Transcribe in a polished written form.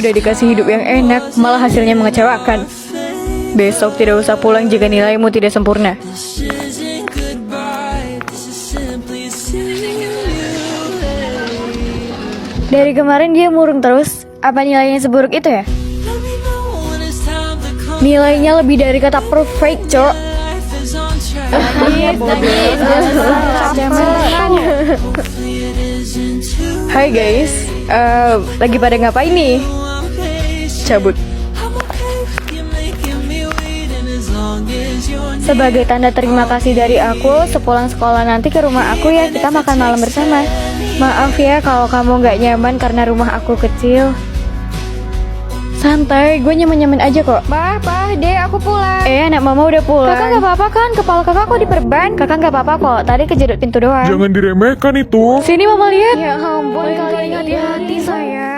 Udah dikasih hidup yang enak, malah hasilnya mengecewakan. Besok tidak usah pulang jika nilaimu tidak sempurna. Dari kemarin dia murung terus. Apa nilainya seburuk itu ya? Nilainya lebih dari kata perfect, cok. Hai guys, lagi pada ngapain nih? Cabut. Sebagai tanda terima kasih dari aku, sepulang sekolah nanti ke rumah aku ya, kita makan malam bersama. Maaf ya kalau kamu gak nyaman karena rumah aku kecil. Santai, gue nyaman-nyaman aja kok. Bah, deh, aku pulang. Anak mama udah pulang. Kakak gak apa-apa kan? Kepala kakak kok diperban? Kakak gak apa-apa kok, tadi kejedot pintu doang. Jangan diremehkan itu. Sini mama lihat. Ya ampun, kalian hati-hati sayang.